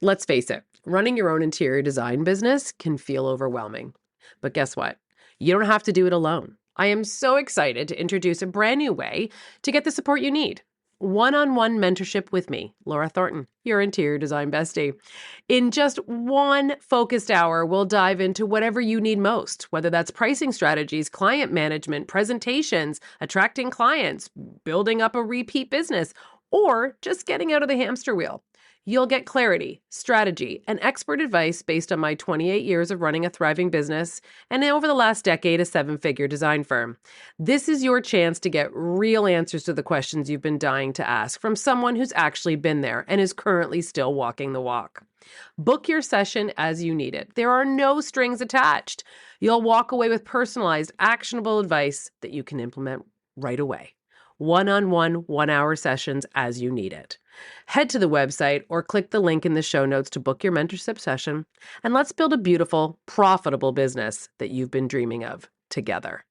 Let's face it, running your own interior design business can feel overwhelming. But guess what? You don't have to do it alone. I am so excited to introduce a brand new way to get the support you need. One-on-one mentorship with me, Laura Thornton, your interior design bestie. In just one focused hour, we'll dive into whatever you need most, whether that's pricing strategies, client management, presentations, attracting clients, building up a repeat business, or just getting out of the hamster wheel. You'll get clarity, strategy, and expert advice based on my 28 years of running a thriving business and over the last decade, a seven-figure design firm. This is your chance to get real answers to the questions you've been dying to ask from someone who's actually been there and is currently still walking the walk. Book your session as you need it. There are no strings attached. You'll walk away with personalized, actionable advice that you can implement right away. One-on-one, 1-hour sessions as you need it. Head to the website or click the link in the show notes to book your mentorship session, and let's build a beautiful, profitable business that you've been dreaming of together.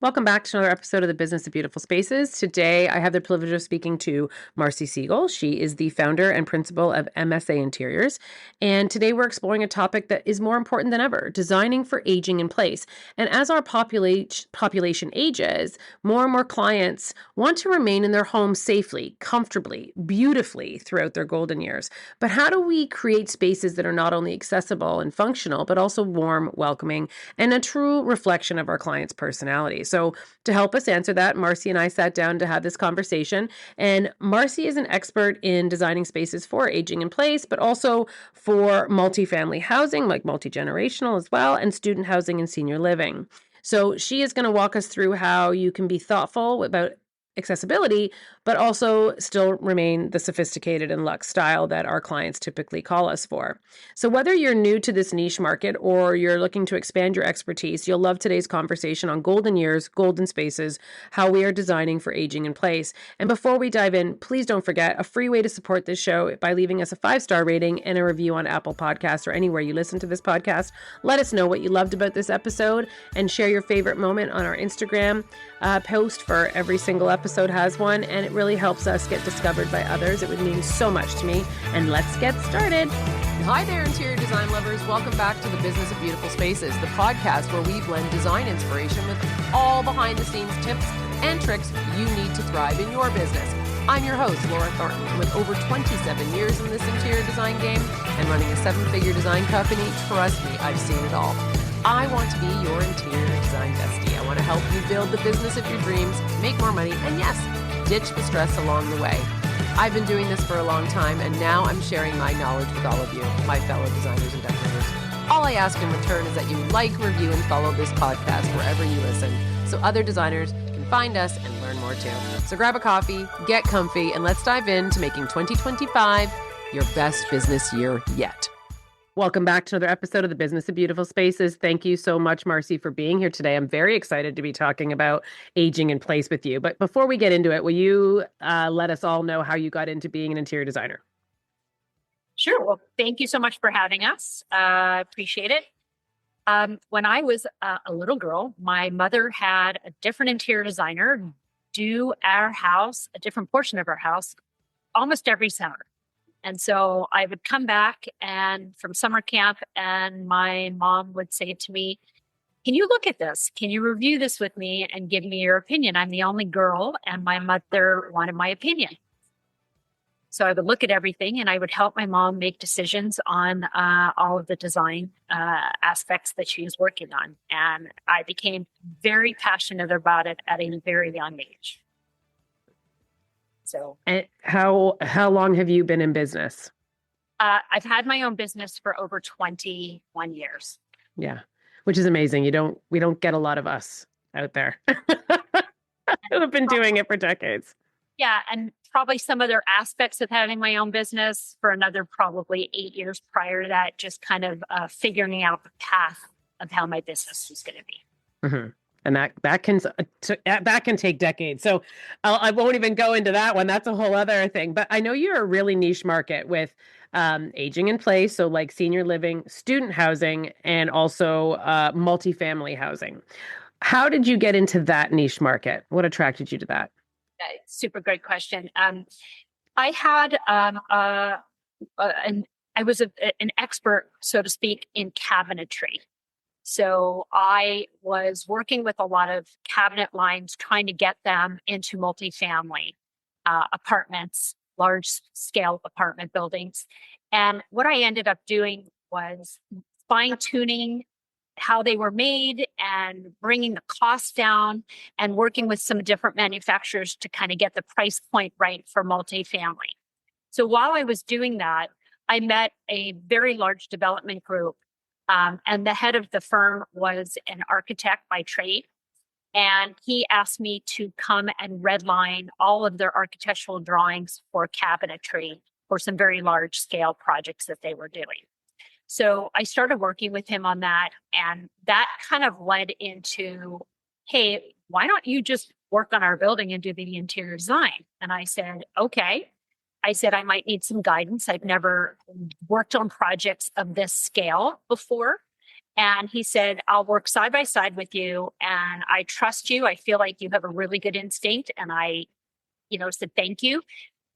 Welcome back to another episode of the Business of Beautiful Spaces. Today, I have the privilege of speaking to Marcy Sagel. She is the founder and principal of MSA Interiors. And today we're exploring a topic that is more important than ever, designing for aging in place. And as our population ages, more and more clients want to remain in their homes safely, comfortably, beautifully throughout their golden years. But how do we create spaces that are not only accessible and functional, but also warm, welcoming, and a true reflection of our clients' personalities? So to help us answer that, Marcy and I sat down to have this conversation. And Marcy is an expert in designing spaces for aging in place, but also for multifamily housing, like multi-generational as well, and student housing and senior living. So she is going to walk us through how you can be thoughtful about accessibility, but also still remain the sophisticated and luxe style that our clients typically call us for. So whether you're new to this niche market or you're looking to expand your expertise, you'll love today's conversation on golden years, golden spaces, how we are designing for aging in place. And before we dive in, please don't forget a free way to support this show by leaving us a 5-star rating and a review on Apple Podcasts or anywhere you listen to this podcast. Let us know what you loved about this episode and share your favorite moment on our Instagram post. For every single episode has one, and it really helps us get discovered by others. It would mean so much to me. And let's get started. Hi there, interior design lovers. Welcome back to the Business of Beautiful Spaces, the podcast where we blend design inspiration with all behind-the-scenes tips and tricks you need to thrive in your business. I'm your host, Laura Thornton, and with over 27 years in this interior design game and running a 7-figure design company, trust me, I've seen it all. I want to be your interior design bestie. I want to help you build the business of your dreams, make more money, and yes, ditch the stress along the way. I've been doing this for a long time, and now I'm sharing my knowledge with all of you, my fellow designers and decorators. All I ask in return is that you like, review, and follow this podcast wherever you listen, so other designers can find us and learn more too. So grab a coffee, get comfy, and let's dive into making 2025 your best business year yet. Welcome back to another episode of the Business of Beautiful Spaces. Thank you so much, Marcy, for being here today. I'm very excited to be talking about aging in place with you. But before we get into it, will you let us all know how you got into being an interior designer? Sure. Well, thank you so much for having us. Appreciate it. When I was a little girl, my mother had a different interior designer do our house, a different portion of our house, almost every summer. And so I would come back and from summer camp, and my mom would say to me, "Can you look at this? Can you review this with me and give me your opinion?" I'm the only girl, and my mother wanted my opinion. So I would look at everything, and I would help my mom make decisions on all of the design aspects that she was working on. And I became very passionate about it at a very young age. So, and how long have you been in business? I've had my own business for over 21 years. Yeah, which is amazing. We don't get a lot of us out there who have been doing it for decades. Yeah, and probably some other aspects of having my own business for another probably 8 years prior to that, just kind of figuring out the path of how my business was going to be. Mm-hmm. And that can take decades. So I won't even go into that one. That's a whole other thing. But I know you're a really niche market with aging in place. So like senior living, student housing, and also multifamily housing. How did you get into that niche market? What attracted you to that? Super good question. I had and I was an expert, so to speak, in cabinetry. So I was working with a lot of cabinet lines, trying to get them into multifamily apartments, large scale apartment buildings. And what I ended up doing was fine tuning how they were made and bringing the cost down and working with some different manufacturers to kind of get the price point right for multifamily. So while I was doing that, I met a very large development group. And the head of the firm was an architect by trade. And he asked me to come and redline all of their architectural drawings for cabinetry for some very large scale projects that they were doing. So I started working with him on that. And that kind of led into, hey, why don't you just work on our building and do the interior design? And I said, okay. I said, I might need some guidance. I've never worked on projects of this scale before. And he said, I'll work side by side with you. And I trust you. I feel like you have a really good instinct. And I, said, thank you.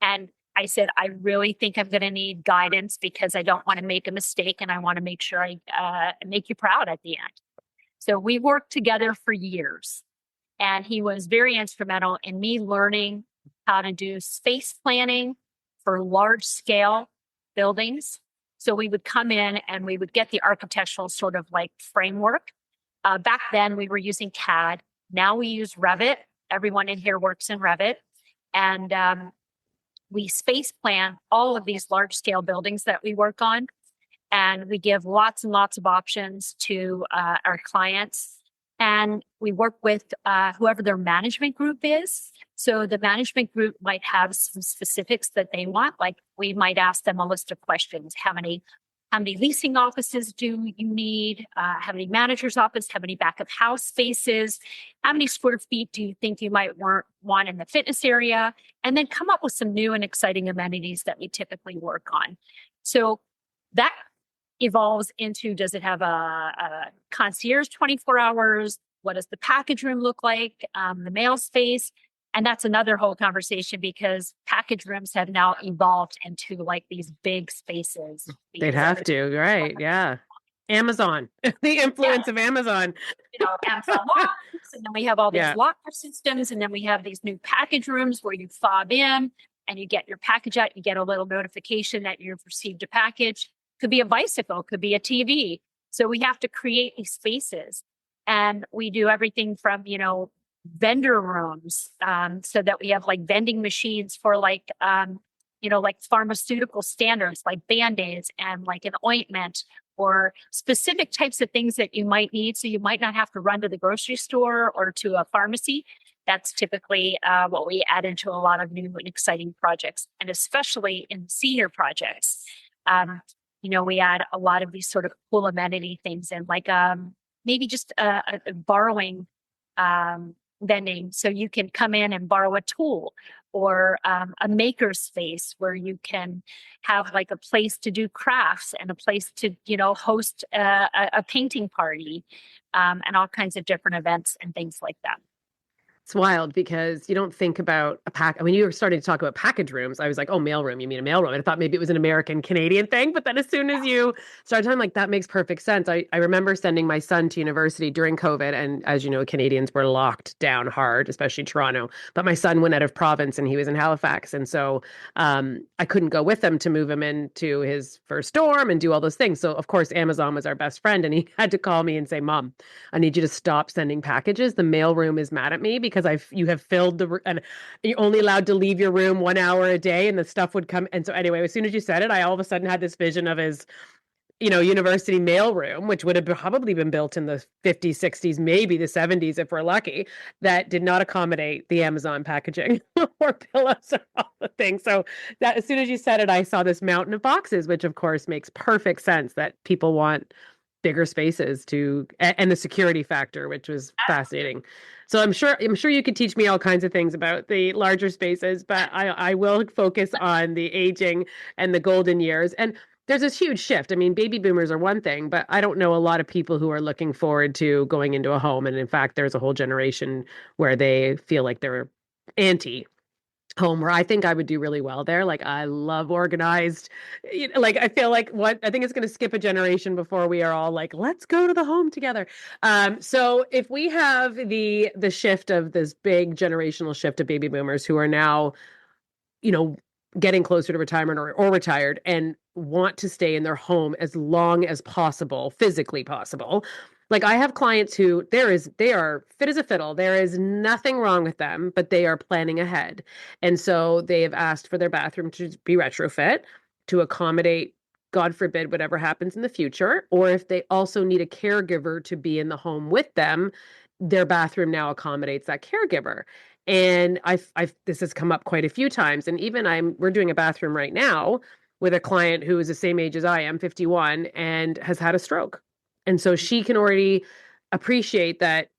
And I said, I really think I'm going to need guidance because I don't want to make a mistake. And I want to make sure I make you proud at the end. So we worked together for years. And he was very instrumental in me learning how to do space planning for large scale buildings. So we would come in and we would get the architectural sort of like framework. Back then we were using CAD. Now we use Revit. Everyone in here works in Revit. And we space plan all of these large scale buildings that we work on. And we give lots and lots of options to our clients. And we work with whoever their management group is. So the management group might have some specifics that they want. Like we might ask them a list of questions. How many leasing offices do you need? How many managers' office? How many back of house spaces? How many square feet do you think you might want in the fitness area? And then come up with some new and exciting amenities that we typically work on. So that evolves into, does it have a concierge 24 hours? What does the package room look like? The mail space. And that's another whole conversation because package rooms have now evolved into like these big spaces. They'd have to, right? Yeah. Amazon, the Yeah, influence of Amazon. Amazon locks, and then we have all these Yeah. locker systems, and then we have these new package rooms where you fob in and you get your package out. You get a little notification that you've received a package. Could be a bicycle, could be a TV. So we have to create these spaces, and we do everything from vendor rooms, so that we have like vending machines for like like pharmaceutical standards, like Band-Aids and like an ointment or specific types of things that you might need. So you might not have to run to the grocery store or to a pharmacy. That's typically what we add into a lot of new and exciting projects, and especially in senior projects. We add a lot of these sort of cool amenity things in, like maybe just a borrowing vending. So you can come in and borrow a tool, or a maker space where you can have like a place to do crafts and a place to, host a painting party, and all kinds of different events and things like that. It's wild because you don't think about a pack. I mean, you were starting to talk about package rooms. I was like, oh, mailroom. You mean a mailroom? And I thought maybe it was an American Canadian thing. But then as soon as you started talking, like, that makes perfect sense. I remember sending my son to university during COVID. And as you know, Canadians were locked down hard, especially Toronto. But my son went out of province and he was in Halifax. And so I couldn't go with him to move him into his first dorm and do all those things. So, of course, Amazon was our best friend. And he had to call me and say, Mom, I need you to stop sending packages. The mailroom is mad at me because you have filled and you're only allowed to leave your room 1 hour a day, and the stuff would come. And so anyway, as soon as you said it, I all of a sudden had this vision of his, university mailroom, which would have probably been built in the 50s, 60s, maybe the 70s if we're lucky, that did not accommodate the Amazon packaging or pillows or all the things. So that as soon as you said it, I saw this mountain of boxes, which of course makes perfect sense that people want bigger spaces and the security factor, which was fascinating. So I'm sure you could teach me all kinds of things about the larger spaces, but I will focus on the aging and the golden years. And there's this huge shift. I mean, baby boomers are one thing, but I don't know a lot of people who are looking forward to going into a home. And in fact, there's a whole generation where they feel like they're anti home where I think I would do really well there. Like I love organized. Like I feel like what I think it's going to skip a generation before we are all like, let's go to the home together. So if we have the shift of this big generational shift of baby boomers who are now, you know, getting closer to retirement or retired and want to stay in their home as long as possible, physically possible. Like I have clients who they are fit as a fiddle. There is nothing wrong with them, but they are planning ahead. And so they have asked for their bathroom to be retrofit to accommodate, God forbid, whatever happens in the future. Or if they also need a caregiver to be in the home with them, their bathroom now accommodates that caregiver. And this has come up quite a few times. And even we're doing a bathroom right now with a client who is the same age as I am, 51, and has had a stroke. And so she can already appreciate that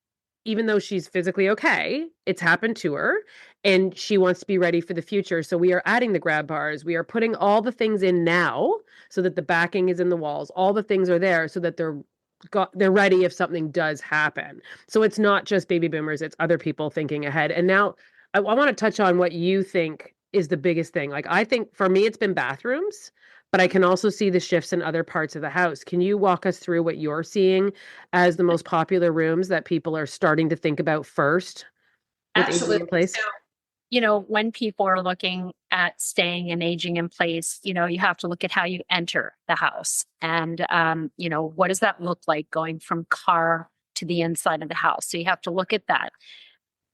even though she's physically okay, it's happened to her and she wants to be ready for the future. So we are adding the grab bars. We are putting all the things in now so that the backing is in the walls. All the things are there so that they're ready if something does happen. So it's not just baby boomers, it's other people thinking ahead. And now I want to touch on what you think is the biggest thing. Like I think for me it's been bathrooms, but I can also see the shifts in other parts of the house. Can you walk us through what you're seeing as the most popular rooms that people are starting to think about first with aging in Absolutely. place? When people are looking at staying and aging in place, you have to look at how you enter the house. And, what does that look like going from car to the inside of the house? So you have to look at that.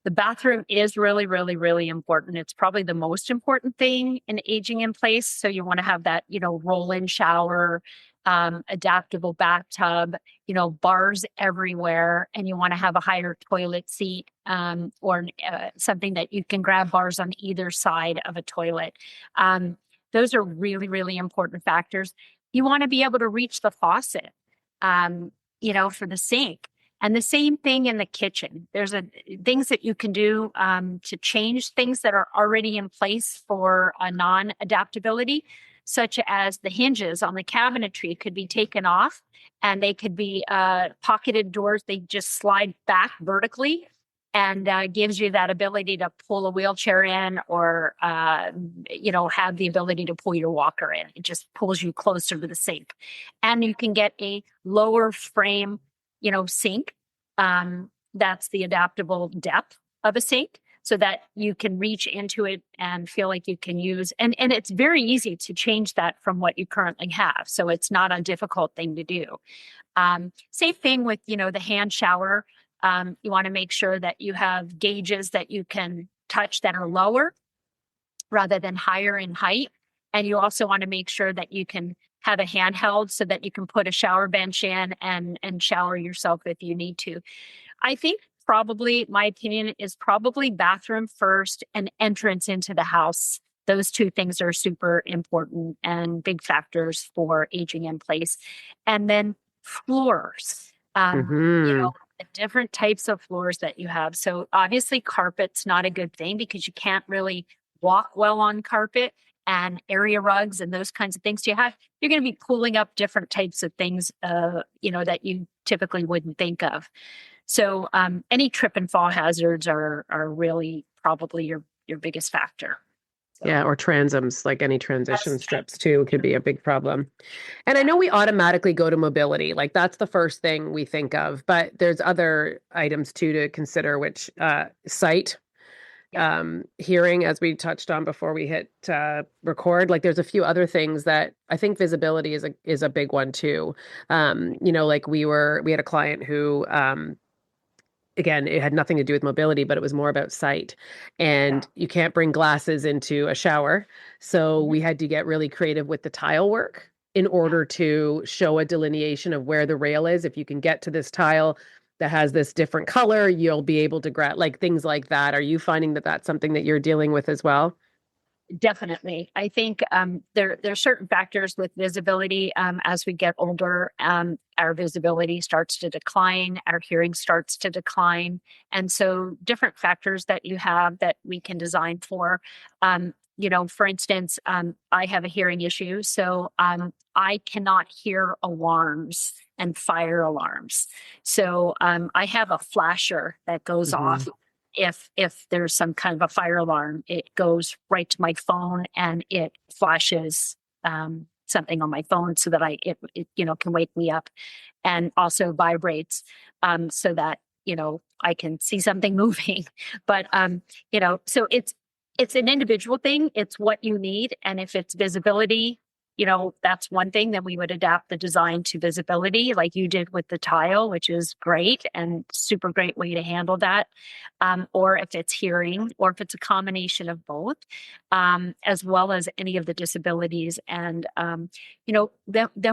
The bathroom is really, really, really important. It's probably the most important thing in aging in place. So you want to have that, roll-in shower, adaptable bathtub, bars everywhere, and you want to have a higher toilet seat or something that you can grab bars on either side of a toilet. Um, those are really, really important factors. You want to be able to reach the faucet, for the sink. And the same thing in the kitchen. There's things that you can do to change things that are already in place for a non-adaptability, such as the hinges on the cabinetry could be taken off, and they could be pocketed doors. They just slide back vertically, and gives you that ability to pull a wheelchair in, or have the ability to pull your walker in. It just pulls you closer to the sink, and you can get a lower frame sink. That's the adaptable depth of a sink so that you can reach into it and feel like you can use, and it's very easy to change that from what you currently have. So it's not a difficult thing to do. Same thing with, the hand shower. You want to make sure that you have gauges that you can touch that are lower rather than higher in height. And you also want to make sure that you can have a handheld so that you can put a shower bench in and shower yourself if you need to. I think probably, my opinion is probably bathroom first and entrance into the house. Those two things are super important and big factors for aging in place. And then floors, Hmm. the different types of floors that you have. So obviously carpet's not a good thing because you can't really walk well on carpet, and area rugs and those kinds of things you're going to be pulling up different types of things, that you typically wouldn't think of. So any trip and fall hazards are really probably your biggest factor. So Yeah, or transoms, like any transition that's strips too, could be a big problem. And I know we automatically go to mobility, like that's the first thing we think of, but there's other items too to consider, which sight, yeah. hearing, as we touched on before we hit record. Like there's a few other things that I think visibility is a big one too. Like we had a client who again, it had nothing to do with mobility, but it was more about sight. Yeah. And you can't bring glasses into a shower. So Mhm. we had to get really creative with the tile work in Yeah. order to show a delineation of where the rail is. If you can get to this tile that has this different color, you'll be able to grab like things like that. Are you finding that that's something that you're dealing with as well? Definitely. I think there are certain factors with visibility. As we get older, our visibility starts to decline, our hearing starts to decline. And so different factors that you have that we can design for. For instance, I have a hearing issue, so I cannot hear alarms and fire alarms. So I have a flasher that goes Hmm. off. if there's some kind of a fire alarm, it goes right to my phone and it flashes something on my phone so that it can wake me up, and also vibrates so that I can see something moving. But so it's an individual thing. It's what you need, and if it's visibility, that's one thing. Then we would adapt the design to visibility, like you did with the tile, which is great and super great way to handle that. Or if it's hearing, or if it's a combination of both, as well as any of the disabilities. And then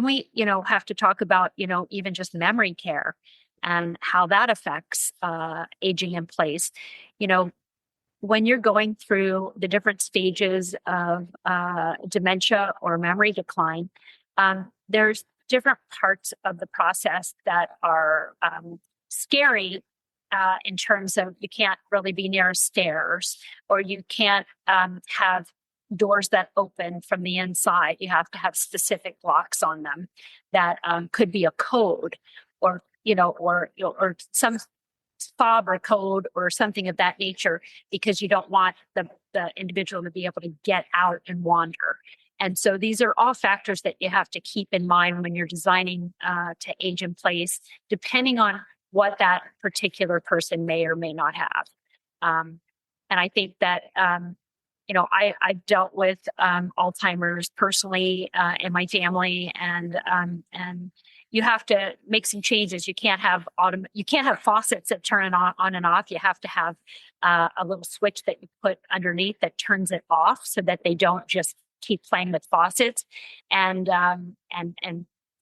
we have to talk about even just memory care and how that affects aging in place. You know, when you're going through the different stages of dementia or memory decline, there's different parts of the process that are scary, in terms of you can't really be near stairs, or you can't have doors that open from the inside. You have to have specific locks on them that could be a code, or or some fob or code or something of that nature, because you don't want the individual to be able to get out and wander. And so these are all factors that you have to keep in mind when you're designing to age in place, depending on what that particular person may or may not have. And I think that, I've dealt with Alzheimer's personally in my family, and you have to make some changes. You can't have faucets that turn on and off. You have to have a little switch that you put underneath that turns it off, so that they don't just keep playing with faucets and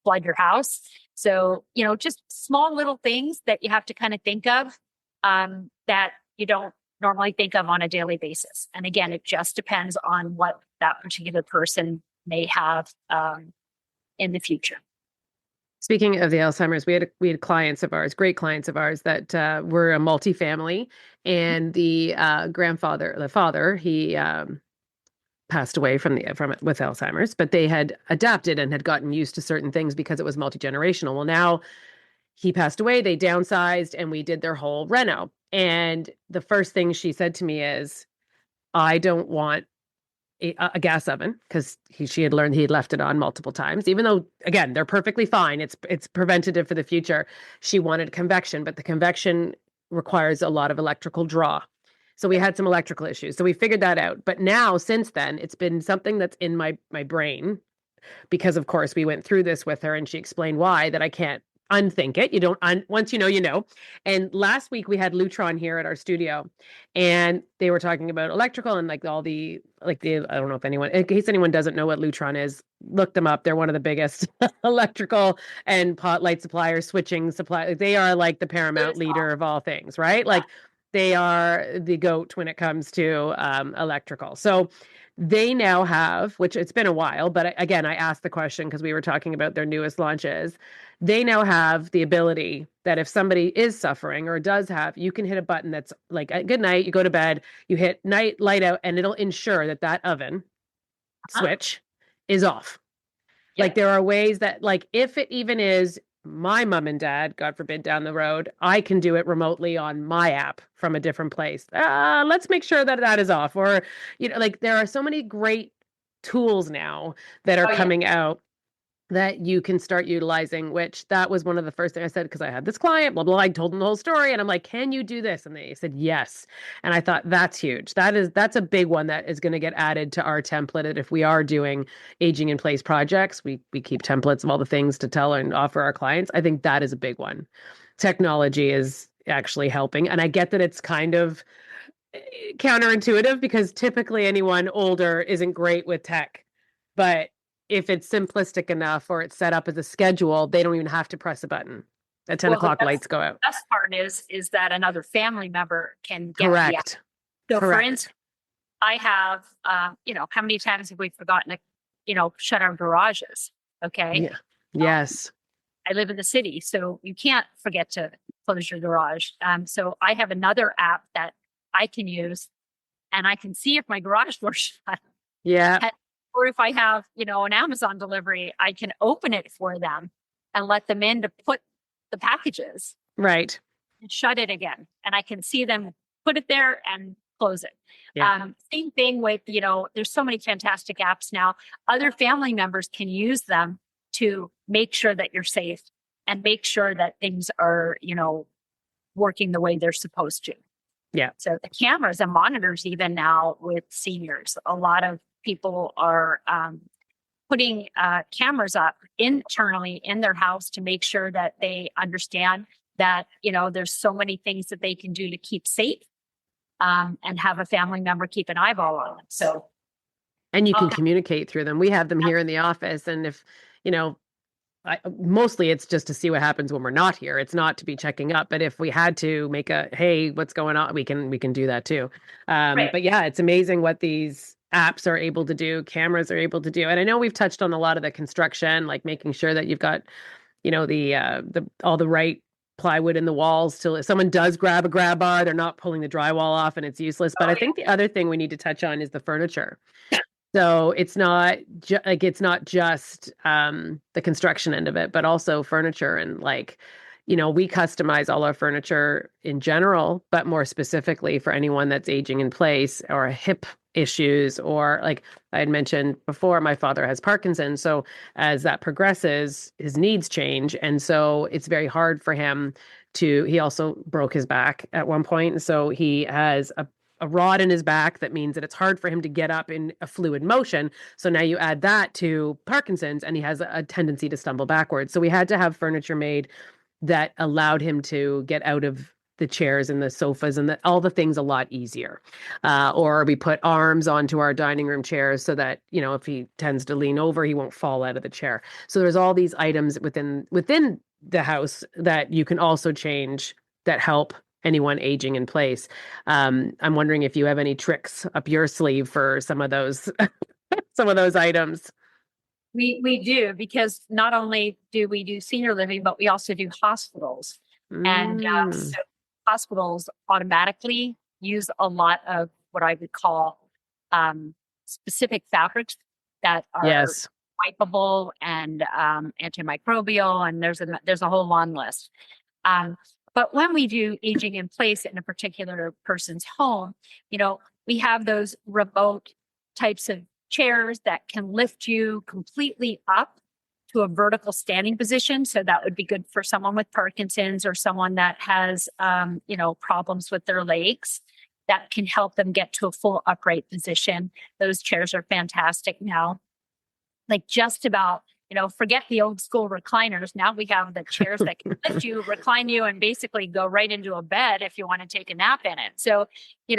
flood your house. So just small little things that you have to kind of think of that you don't normally think of on a daily basis. And again, it just depends on what that particular person may have in the future. Speaking of the Alzheimer's, we had clients of ours, great clients of ours, that were a multifamily, and the the father, he passed away from with Alzheimer's, but they had adapted and had gotten used to certain things because it was multi-generational. Well, now he passed away, they downsized, and we did their whole reno. And the first thing she said to me is, I don't want a gas oven, because she had learned he had left it on multiple times, even though, again, they're perfectly fine. It's preventative for the future. She wanted convection, but the convection requires a lot of electrical draw. So we had some electrical issues. So we figured that out. But now, since then, it's been something that's in my brain, because of course we went through this with her and she explained why, that I can't unthink it. You don't once you know, you know. And last week we had Lutron here at our studio, and they were talking about electrical and like all the I don't know if anyone, in case anyone doesn't know what Lutron is, look them up. They're one of the biggest electrical and pot light suppliers, switching supply. They are like the paramount leader of all things, right? Yeah. Like they are the goat when it comes to electrical. So they now have, which it's been a while, but again, I asked the question because we were talking about their newest launches. They now have the ability that if somebody is suffering or does have, you can hit a button that's like, good night, you go to bed, you hit night light out, and it'll ensure that that oven switch is off. Yeah. Like there are ways that, like, if it even is my mom and dad, God forbid, down the road, I can do it remotely on my app from a different place. Let's make sure that that is off. Or, like there are so many great tools now that are Oh yeah. coming out that you can start utilizing, which that was one of the first things I said, because I had this client, blah, blah, I told them the whole story. And I'm like, can you do this? And they said, yes. And I thought, that's huge. That's a big one that is going to get added to our template. And if we are doing aging in place projects, we keep templates of all the things to tell and offer our clients. I think that is a big one. Technology is actually helping. And I get that it's kind of counterintuitive, because typically anyone older isn't great with tech. But if it's simplistic enough or it's set up as a schedule, they don't even have to press a button. At 10 Well, o'clock, lights go out. best part is that another family member can get the app. Correct. So, for Correct. instance, I have, how many times have we forgotten to, shut our garages? Okay. Yeah. Yes. I live in the city, so you can't forget to close your garage. So I have another app that I can use, and I can see if my garage door's shut. Yeah. Or if I have, an Amazon delivery, I can open it for them and let them in to put the packages Right. and shut it again. And I can see them put it there and close it. Yeah. Same thing with, there's so many fantastic apps now. Other family members can use them to make sure that you're safe and make sure that things are, working the way they're supposed to. Yeah. So the cameras and monitors, even now with seniors, a lot of people are putting cameras up internally in their house to make sure that they understand that, there's so many things that they can do to keep safe, and have a family member keep an eyeball on them. So, And you can okay. communicate through them. We have them here in the office. And if, you know, mostly it's just to see what happens when we're not here. It's not to be checking up, but if we had to make a, hey, what's going on? We can do that too. Right. But yeah, it's amazing what these apps are able to do, cameras are able to do. And I know we've touched on a lot of the construction, like making sure that you've got, the all the right plywood in the walls till if someone does grab a grab bar, they're not pulling the drywall off and it's useless. But Oh, I yeah. think the other thing we need to touch on is the furniture. So it's not it's not just the construction end of it, but also furniture and we customize all our furniture in general, but more specifically for anyone that's aging in place or hip issues or like I had mentioned before, my father has Parkinson's. So as that progresses, his needs change. And so it's very hard for him he also broke his back at one point. And so he has a rod in his back that means that it's hard for him to get up in a fluid motion. So now you add that to Parkinson's and he has a tendency to stumble backwards. So we had to have furniture made that allowed him to get out of the chairs and the sofas and all the things a lot easier. Or we put arms onto our dining room chairs so that, if he tends to lean over, he won't fall out of the chair. So there's all these items within the house that you can also change that help anyone aging in place. I'm wondering if you have any tricks up your sleeve for some of those some of those items. We do, because not only do we do senior living, but we also do hospitals. And Mm, so hospitals automatically use a lot of what I would call specific fabrics that are yes. wipeable and antimicrobial, and there's a whole long list. Um, but when we do aging in place in a particular person's home, we have those remote types of chairs that can lift you completely up to a vertical standing position. So that would be good for someone with Parkinson's or someone that has, problems with their legs. That can help them get to a full upright position. Those chairs are fantastic now. Like just about, forget the old school recliners. Now we have the chairs that can lift you, recline you, and basically go right into a bed if you want to take a nap in it. So, we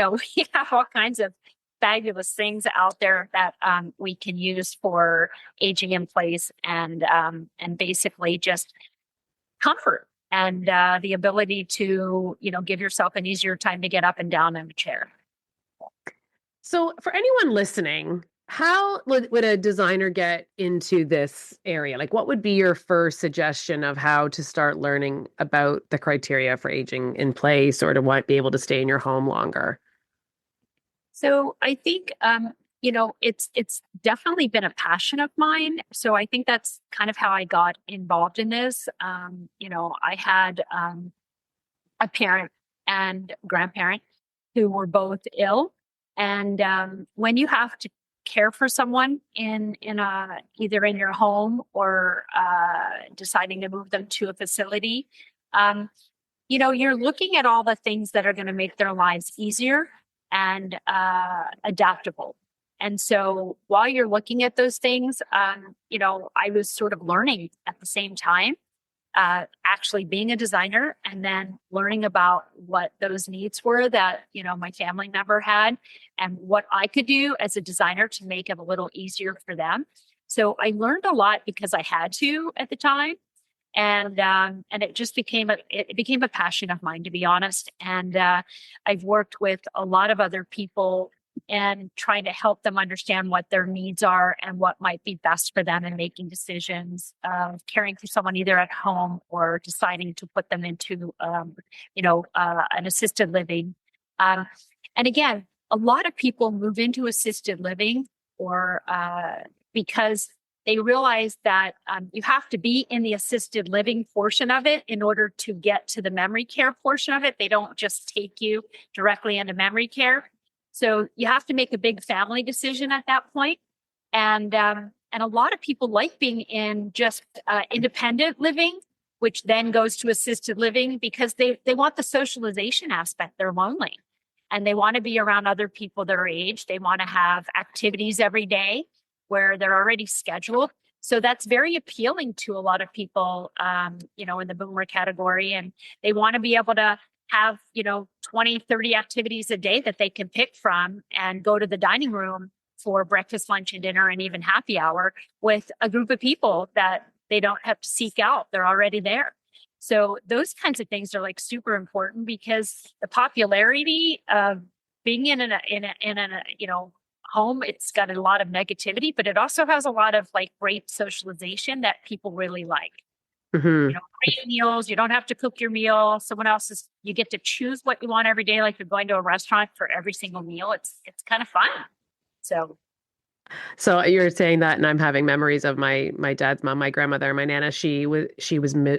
have all kinds of fabulous things out there that we can use for aging in place and basically just comfort and the ability to, give yourself an easier time to get up and down in a chair. So, for anyone listening, how would a designer get into this area? Like, what would be your first suggestion of how to start learning about the criteria for aging in place or to be able to stay in your home longer? So I think it's definitely been a passion of mine. So I think that's kind of how I got involved in this. I had a parent and grandparent who were both ill, and when you have to care for someone in either in your home or deciding to move them to a facility, um, you're looking at all the things that are going to make their lives easier and adaptable. And so while you're looking at those things, I was sort of learning at the same time, actually being a designer and then learning about what those needs were that, my family member had and what I could do as a designer to make it a little easier for them. So I learned a lot because I had to at the time, and it just became a passion of mine, to be honest. And I've worked with a lot of other people and trying to help them understand what their needs are and what might be best for them in making decisions of caring for someone either at home or deciding to put them into an assisted living. And again, a lot of people move into assisted living or because they realized that you have to be in the assisted living portion of it in order to get to the memory care portion of it. They don't just take you directly into memory care. So you have to make a big family decision at that point. And a lot of people like being in just independent living, which then goes to assisted living because they want the socialization aspect. They're lonely and they want to be around other people their age. They want to have activities every day where they're already scheduled. So that's very appealing to a lot of people, in the boomer category. And they want to be able to have, 20, 30 activities a day that they can pick from and go to the dining room for breakfast, lunch, and dinner, and even happy hour with a group of people that they don't have to seek out. They're already there. So those kinds of things are like super important because the popularity of being in a home, it's got a lot of negativity, but it also has a lot of like great socialization that people really like. Hmm. Great meals. You don't have to cook your meal. Someone else's. You get to choose what you want every day, like you're going to a restaurant for every single meal. It's kind of fun. So So you're saying that, and I'm having memories of my dad's mom, my grandmother, my nana.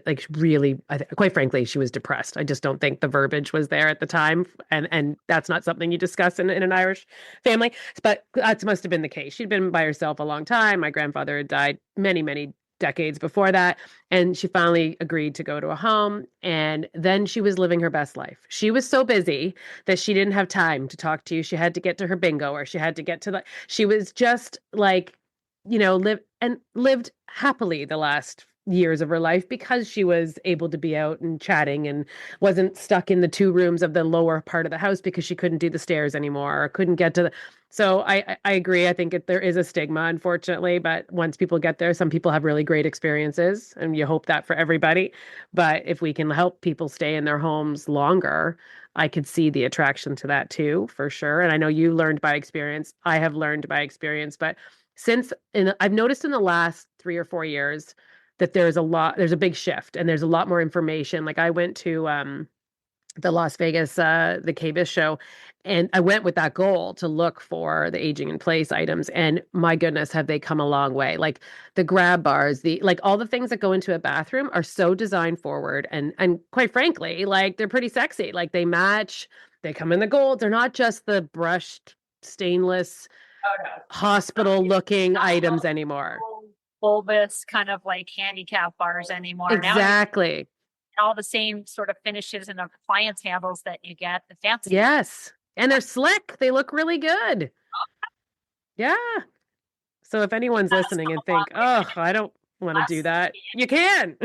Like really, quite frankly, she was depressed. I just don't think the verbiage was there at the time, and that's not something you discuss in an Irish family. But that must have been the case. She'd been by herself a long time. My grandfather had died many decades before that, and she finally agreed to go to a home. And then she was living her best life. She was so busy that she didn't have time to talk to you. She had to get to her bingo, or she had to get to the she was just like, lived happily the last years of her life because she was able to be out and chatting and wasn't stuck in the two rooms of the lower part of the house because she couldn't do the stairs anymore or couldn't get to the. So I agree. I think there is a stigma, unfortunately, but once people get there, some people have really great experiences, and you hope that for everybody. But if we can help people stay in their homes longer, I could see the attraction to that too, for sure. And I know you learned by experience. I have learned by experience, but I've noticed in the last 3 or 4 years that there's a big shift and there's a lot more information. Like I went to the Las Vegas, the KBIS show. And I went with that goal to look for the aging in place items. And my goodness, have they come a long way. Like the grab bars, like all the things that go into a bathroom are so design forward. And quite frankly, like they're pretty sexy. Like they match, they come in the gold. They're not just the brushed stainless oh no, hospital looking not items anymore. bulbous kind of like handicap bars anymore. Now you Exactly. all the same sort of finishes and appliance handles that you get, the fancy. Yes. And they're slick. They look really good. Yeah. So if anyone's That's listening come and a long think, way, but oh, I don't want to do us, that, you can.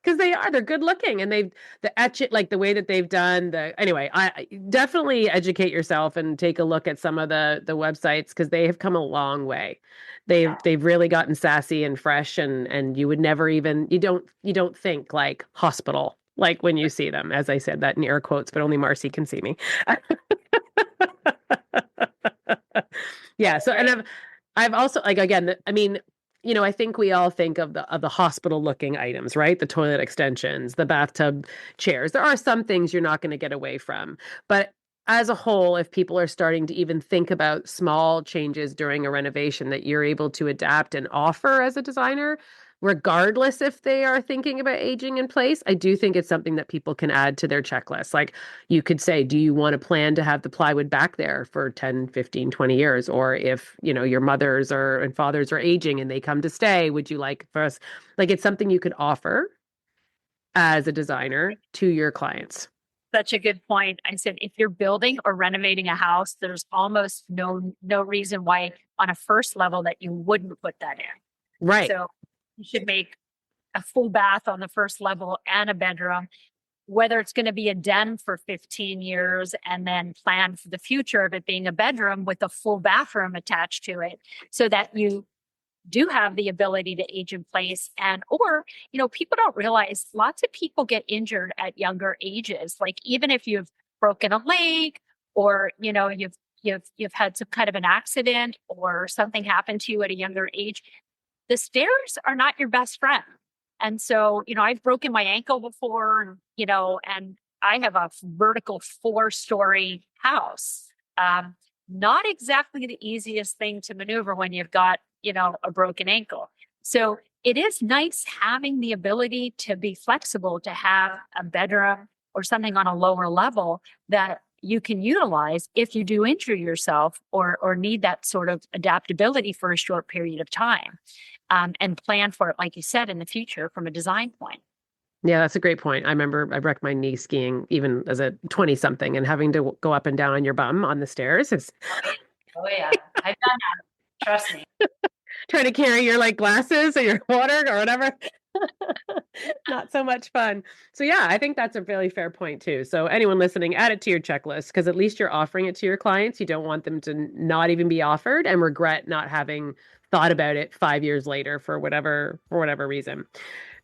Because they're good looking and the etch it, like the way that they've done anyway, I definitely educate yourself and take a look at some of the websites because they have come a long way. They've really gotten sassy and fresh, and you would never even, you don't think like hospital, like when you see them, as I said that in air quotes, but only Marcy can see me. Yeah. So, and right? I've also, like, again, I mean, I think we all think of the hospital looking items, right? The toilet extensions, the bathtub chairs. There are some things you're not going to get away from, but as a whole, if people are starting to even think about small changes during a renovation that you're able to adapt and offer as a designer, regardless if they are thinking about aging in place, I do think it's something that people can add to their checklist. Like you could say, do you want to plan to have the plywood back there for 10, 15, 20 years? Or if, your mothers and fathers are aging and they come to stay, would you like for us? Like it's something you could offer as a designer to your clients. Such a good point. I said, if you're building or renovating a house, there's almost no reason why on a first level that you wouldn't put that in. Right. So you should make a full bath on the first level and a bedroom, whether it's going to be a den for 15 years and then plan for the future of it being a bedroom with a full bathroom attached to it so that you do have the ability to age in place. And or people don't realize lots of people get injured at younger ages, like even if you've broken a leg or you've had some kind of an accident or something happened to you at a younger age, the stairs are not your best friend. And so, I've broken my ankle before, and I have a vertical 4-story house. not exactly the easiest thing to maneuver when you've got, a broken ankle. So it is nice having the ability to be flexible, to have a bedroom or something on a lower level that you can utilize if you do injure yourself or need that sort of adaptability for a short period of time, and plan for it, like you said, in the future from a design point. Yeah, that's a great point. I remember I wrecked my knee skiing even as a 20 something and having to go up and down on your bum on the stairs is Oh yeah. Oh yeah. I've done that. Trust me. trying to carry your like glasses or your water or whatever. Not so much fun. So yeah, I think that's a really fair point too. So anyone listening, add it to your checklist because at least you're offering it to your clients. You don't want them to not even be offered and regret not having thought about it 5 years later for whatever reason.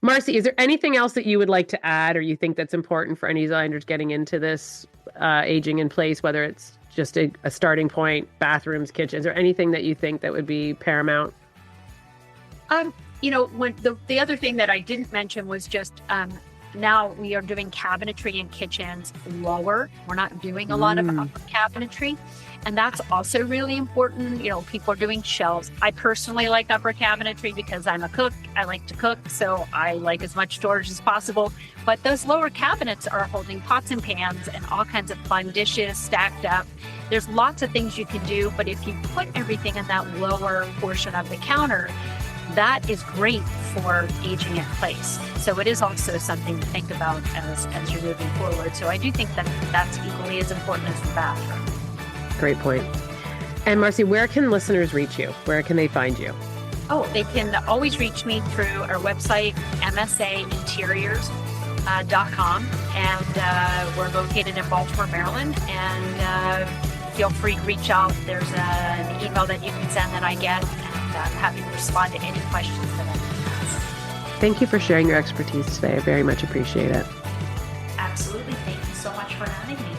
Marcy, is there anything else that you would like to add or you think that's important for any designers getting into this aging in place, whether it's just a starting point, bathrooms, kitchens, or anything that you think that would be paramount? When the other thing that I didn't mention was just now we are doing cabinetry in kitchens lower. We're not doing a lot of upper cabinetry. And that's also really important. People are doing shelves. I personally like upper cabinetry because I'm a cook. I like to cook, so I like as much storage as possible. But those lower cabinets are holding pots and pans and all kinds of fun dishes stacked up. There's lots of things you can do, but if you put everything in that lower portion of the counter, that is great for aging in place. So it is also something to think about as you're moving forward. So I do think that that's equally as important as the bathroom. Great point. And Marcy, where can listeners reach you? Where can they find you? Oh, they can always reach me through our website, MSAinteriors.com. And we're located in Baltimore, Maryland. And feel free to reach out. There's an email that you can send that I get. And I'm happy to respond to any questions that I can ask. Thank you for sharing your expertise today. I very much appreciate it. Absolutely. Thank you so much for having me.